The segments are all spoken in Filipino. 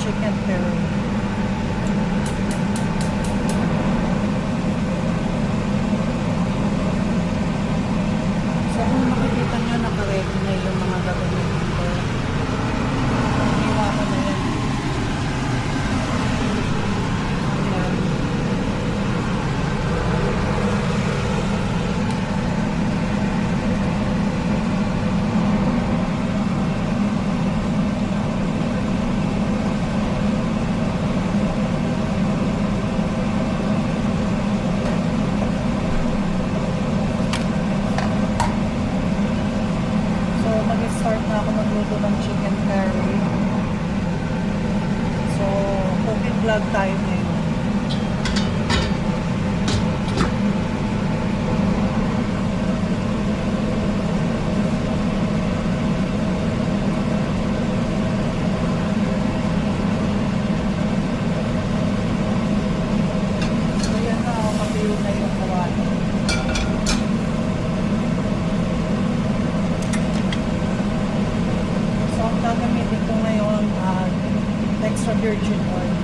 chicken curry. So kung makikita nyo, nakaready na yung mga gagawin dito. Hiwa ko na yan. Ayan. Mag-start na ako magluto ng chicken curry. So, cooking vlog tayo ngayon. So, yan na. Matuyo na yung kawali. Gagamitin ko ngayon extra virgin oil.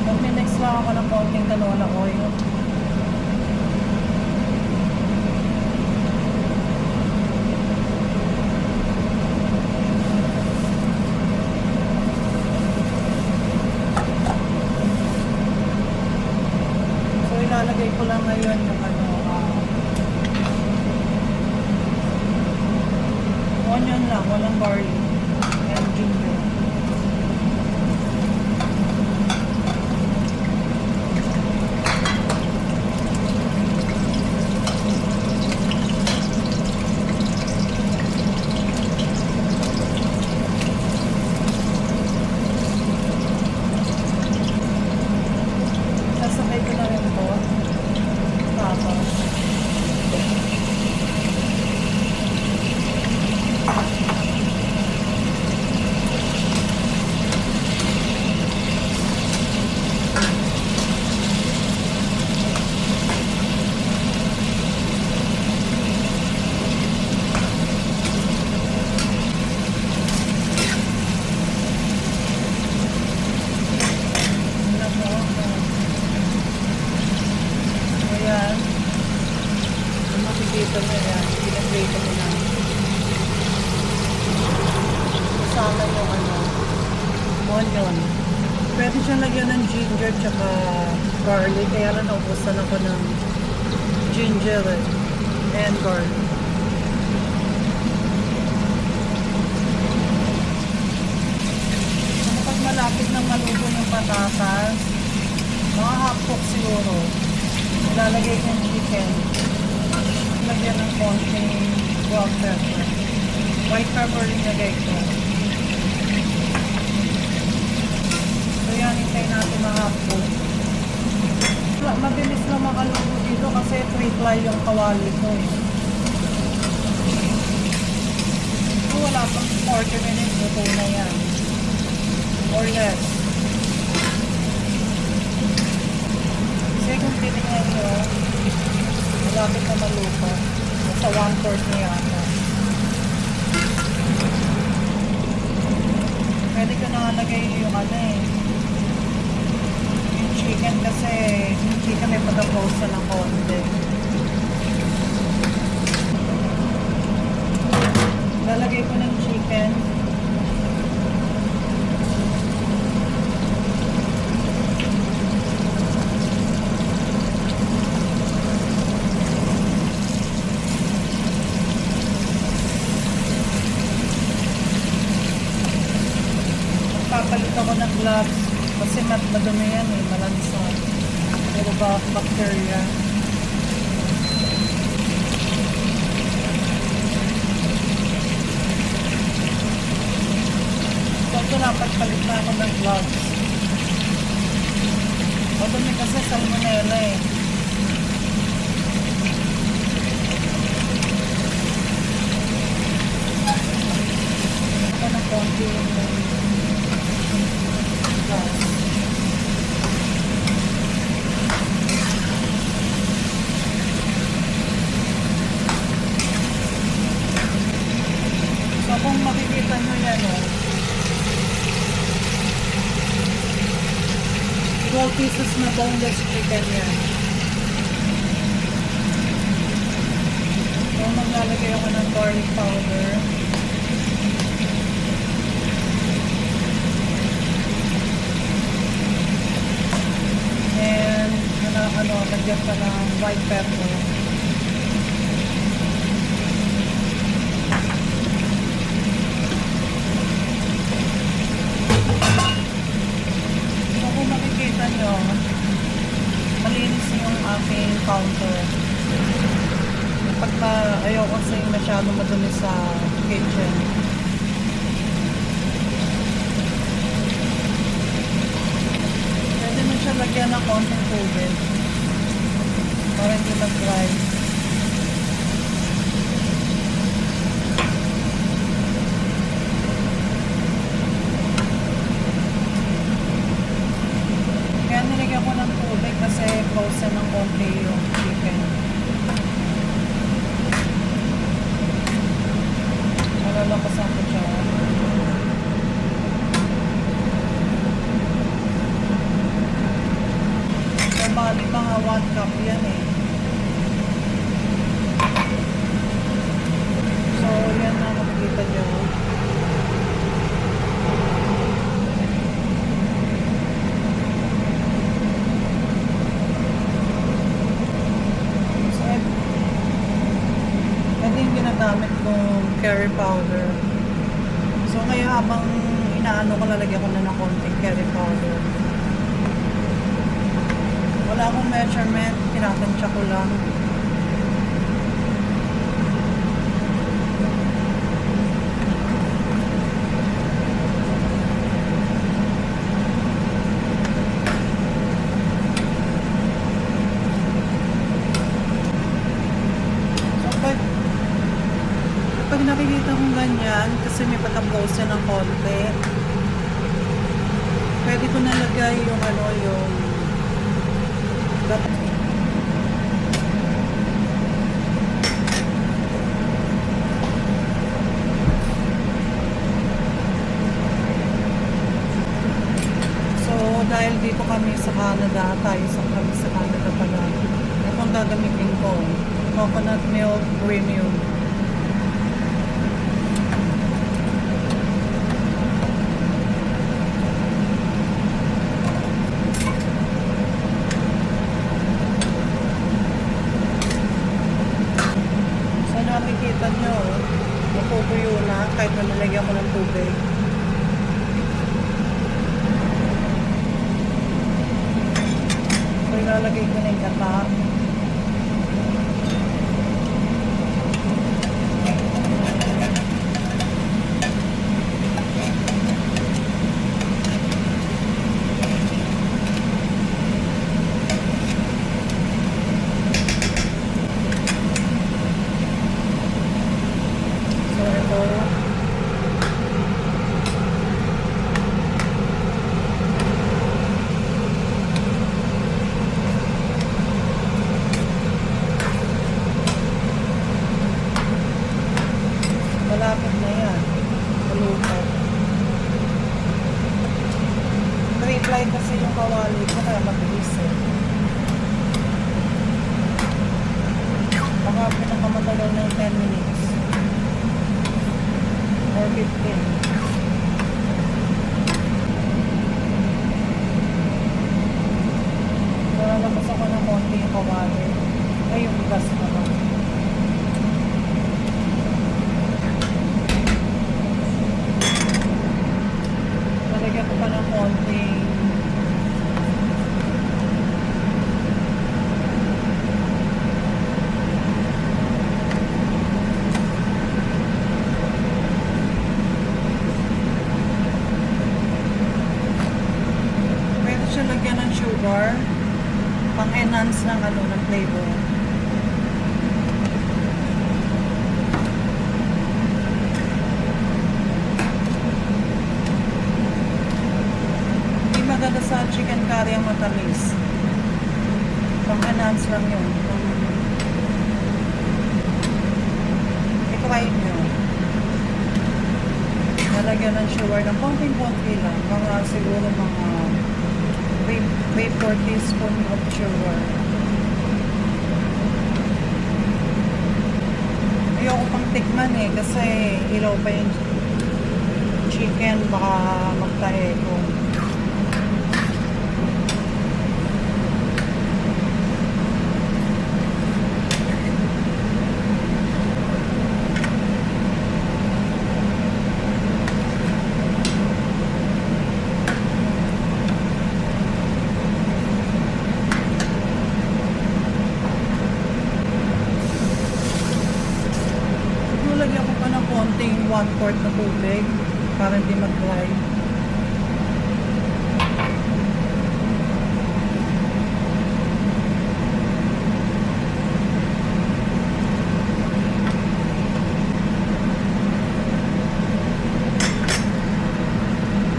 Mag-mix lang ako ng konting canola oil. Ilalagay ko lang ngayon yung onion lang, walang garlic and ginger. Sasabay ko na rin po. Tapos makikita mo yan, pinagrate mo na. Kasama yung onion. Pwede siyang lagyan ng ginger tsaka garlic. Kaya lang naubusan ako ng ginger and garlic. So, kapag malapit ng maluto yung patatas, mga half cook siguro, ilalagay ko yung chicken. Lagyan ng konting black pepper. White pepper rin lagay ko. So yan, hintay natin mahapon. Mabilis na makaluto dito kasi 3-ply yung kawali ko eh. So wala pang 40 minutes, luto na yan. Or less. Kasi kung titignan nyo, malapit na maluto. Sa 1/4 na yata. Pwede ko na lagay yung yung chicken kasi yung chicken may pagka-close na ng konti. Lalagay ko ng chicken. Papalit ako ng gloves kasi madumi yan eh, malansa. Pero bacteria. So ito dapat palit na ako ng gloves. Madumi kasi salmonella eh. Ito na konti yung 12 pieces na boneless chicken yan. So, maglalagay ako ng garlic powder. And, lagyan pa ng white pepper. So, kung makikita nyo, malinis yung aking counter. Pagka ayaw kasi masyado madumi sa kitchen. Pwede mo siya lagyan ng konting tubig para hindi mag-dry. Kaya nilagyan ko ng tubig kasi frozen ng konti yung chicken. Malalapasan ko siya. So, bali mga 1 cup yan eh. So, yan na makikita nyo. So, ito yung ginagamit kong curry powder. So, ngayon habang inaano ko, lalagyan ko na ng konting curry powder. Wala akong measurement, tinatansya ko lang. Pag nakikita kong ganyan, kasi may pagka-blows yan ng konti, pwede ko nalagay yung yung so, dahil dito kami sa Canada, kami sa Canada pala, itong gagamitin ko, coconut milk premium. Makikita nyo, mapupuyo na kahit nalagyan ko ng tubig. So, ilalagay ko na yung gata. Malapit na yan. Malupit. Triply kasi yung kawali ko kaya mabilis eh. Baka pinakamatagal ng 10 minutes. Or 15. So, nalabas ako ng konti yung kawali. Ay, yung gas na lang. Nalagyan ko pa ng konting pwede siya lagyan ng sugar pang-enhance ng ng flavor. Maganda sa chicken curry ang matamis. Pang-enhance lang yun. I-try nyo. Nalagyan ng sugar ng konting-konti lang. Mga siguro mga 3/4 teaspoon of sugar. Ayoko pang tikman eh, kasi ilaw pa yung chicken, baka magtahe ko. Lagyan ko pa ng konting 1/4 na tubig para hindi mag-dry.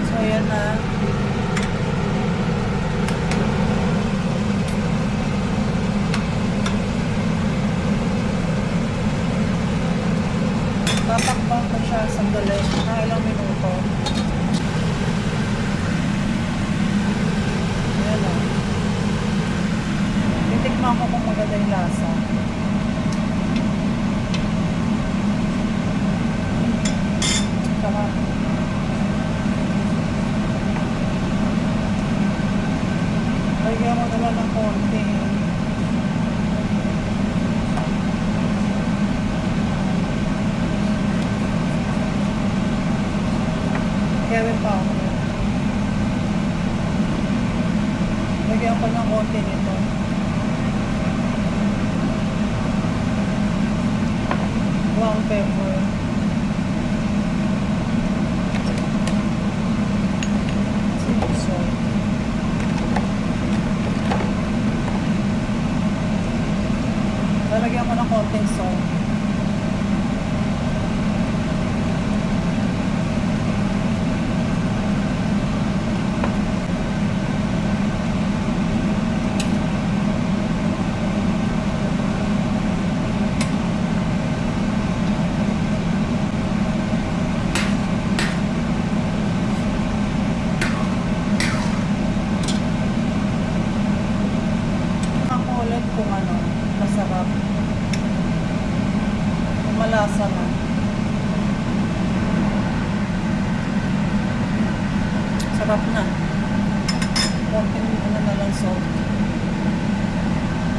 So ayan na. Tatakpan ko siya sandali, mga ilang minuto. Ayan o. Titikman ko kung maganda yung lasa. Saka, lagyan mo naman ng konti. Kevin pa ako. Lagyan ko ng konti nito. Ground pepper. Salt. Lalagyan ko ng konting salt. Kung ano, masarap. Kung malasa na. Sarap na. Konting ano na lang salt.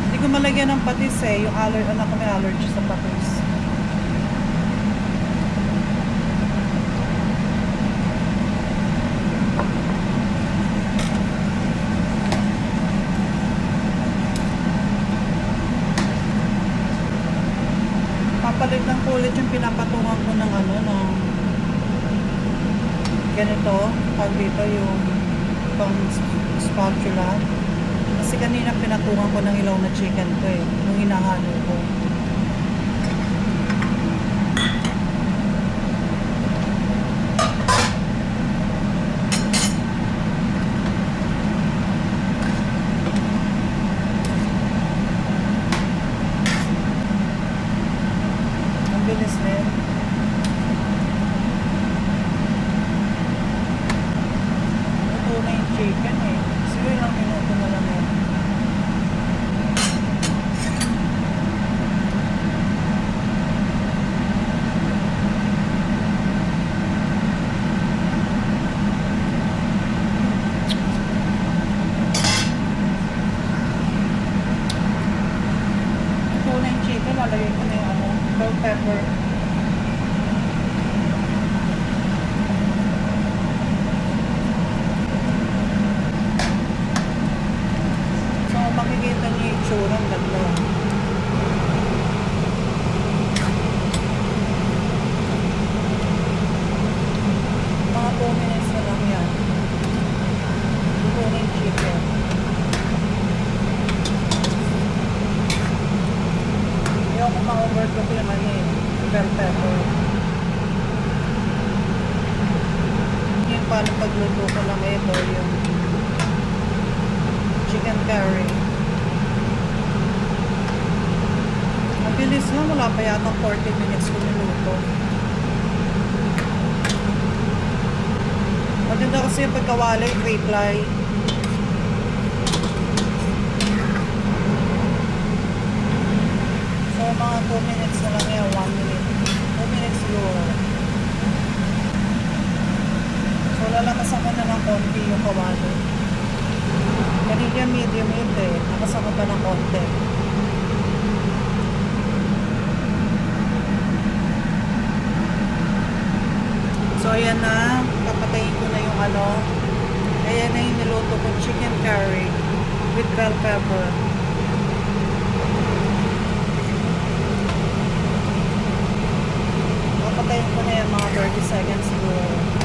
Hindi ko malagyan ng patis eh. Yung anak ko may allergy sa patis. Papalit ng kulit yung pinapatungan ko ng ano, ng ganito, pag dito yung pang spatula. Kasi kanina pinatungan ko ng ilaw na chicken ko eh, nung hinahalo ko. Bilis na yun. Ito na yung chicken eh. Siguro ilang minuto na lang yun. Ito na yung chicken. Lalagay ko na yung ano, bell pepper. So, makikita niyo yung itsura ng dalawa. Mga 2 minutes na lang yan. Ito na yung chicken. Ayaw ko ma-overcook yung ano eh, bell pepper. Yung paano pagluto ko lang ito, yung chicken curry. Mabilis nga, wala pa yata 40 minutes ko niluto. Maganda kasi yung pagkawalay, 3-ply. 2 minutes na lang yan, 1 minute. 2 minutes siguro. So, lalakasan ko na ng konti yung kawali. Kanina medium heat eh. Nakasan ko pa ng konti. So, ayan na. Papatayin ko na yung ano. Ayan na yung niluto ko chicken curry with bell pepper. Papatayin ko na yan mga 30 seconds siguro.